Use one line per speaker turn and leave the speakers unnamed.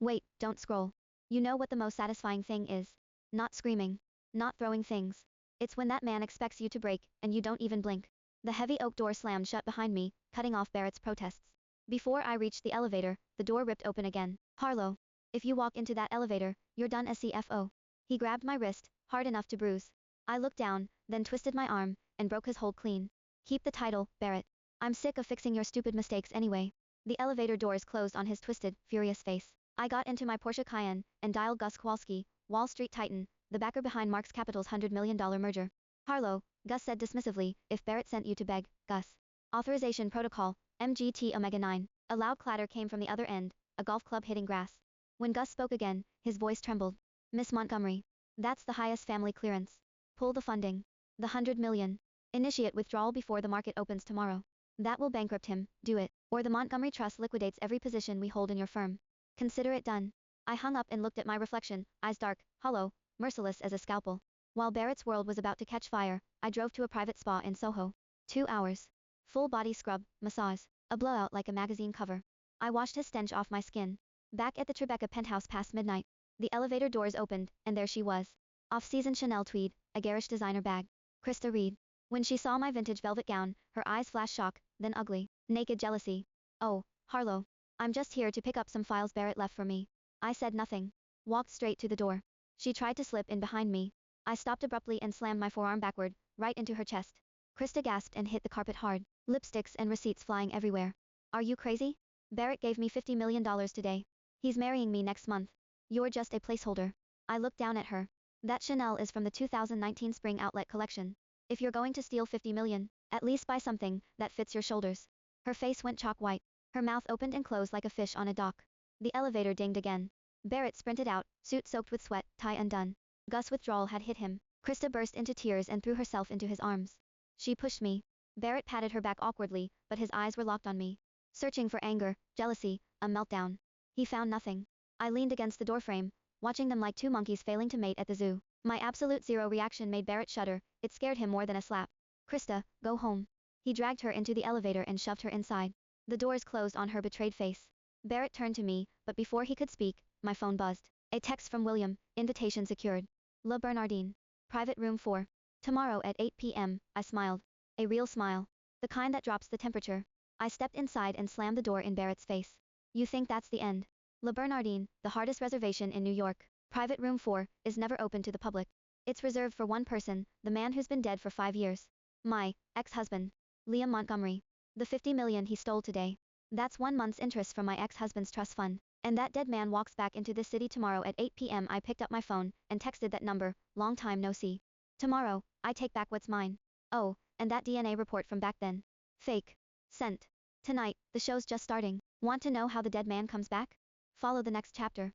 Wait, don't scroll. You know what the most satisfying thing is? Not screaming. Not throwing things. It's when that man expects you to break, and you don't even blink. The heavy oak door slammed shut behind me, cutting off Barrett's protests. Before I reached the elevator, the door ripped open again. Harlow. If you walk into that elevator, you're done as CFO. He grabbed my wrist, hard enough to bruise. I looked down, then twisted my arm, and broke his hold clean. Keep the title, Barrett. I'm sick of fixing your stupid mistakes anyway. The elevator doors closed on his twisted, furious face. I got into my Porsche Cayenne, and dialed Gus Kowalski, Wall Street Titan, the backer behind Marks Capital's $100 million merger. Harlow, Gus said dismissively, if Barrett sent you to beg, Gus. Authorization Protocol, MGT Omega 9. A loud clatter came from the other end, a golf club hitting grass. When Gus spoke again, his voice trembled. Miss Montgomery. That's the highest family clearance. Pull the funding. The 100 million. Initiate withdrawal before the market opens tomorrow. That will bankrupt him, do it, or the Montgomery Trust liquidates every position we hold in your firm. Consider it done. I hung up and looked at my reflection, eyes dark, hollow, merciless as a scalpel. While Barrett's world was about to catch fire, I drove to a private spa in Soho. 2 hours. Full body scrub, massage, a blowout like a magazine cover. I washed his stench off my skin. Back at the Tribeca penthouse past midnight. The elevator doors opened, and there she was. Off-season Chanel tweed, a garish designer bag. Krista Reed. When she saw my vintage velvet gown, her eyes flashed shock, then ugly, naked jealousy. Oh, Harlow. I'm just here to pick up some files Barrett left for me. I said nothing. Walked straight to the door. She tried to slip in behind me. I stopped abruptly and slammed my forearm backward, right into her chest. Krista gasped and hit the carpet hard, lipsticks and receipts flying everywhere. Are you crazy? Barrett gave me $50 million today. He's marrying me next month. You're just a placeholder. I looked down at her. That Chanel is from the 2019 spring outlet collection. If you're going to steal 50 million, at least buy something that fits your shoulders. Her face went chalk white. Her mouth opened and closed like a fish on a dock. The elevator dinged again. Barrett sprinted out, suit soaked with sweat, tie undone. Gus' withdrawal had hit him. Krista burst into tears and threw herself into his arms. She pushed me. Barrett patted her back awkwardly, but his eyes were locked on me. Searching for anger, jealousy, a meltdown. He found nothing. I leaned against the doorframe, watching them like two monkeys failing to mate at the zoo. My absolute zero reaction made Barrett shudder. It scared him more than a slap. Krista, go home. He dragged her into the elevator and shoved her inside. The doors closed on her betrayed face. Barrett turned to me, but before he could speak, my phone buzzed. A text from William, invitation secured. La Bernardine. Private room 4. Tomorrow at 8 p.m., I smiled. A real smile. The kind that drops the temperature. I stepped inside and slammed the door in Barrett's face. You think that's the end? La Bernardine, the hardest reservation in New York. Private room 4, is never open to the public. It's reserved for one person, the man who's been dead for 5 years. My ex-husband. Liam Montgomery. The 50 million he stole today. That's 1 month's interest from my ex-husband's trust fund. And that dead man walks back into this city tomorrow at 8 p.m. I picked up my phone and texted that number, long time no see. Tomorrow, I take back what's mine. Oh, and that DNA report from back then. Fake. Sent. Tonight, the show's just starting. Want to know how the dead man comes back? Follow the next chapter.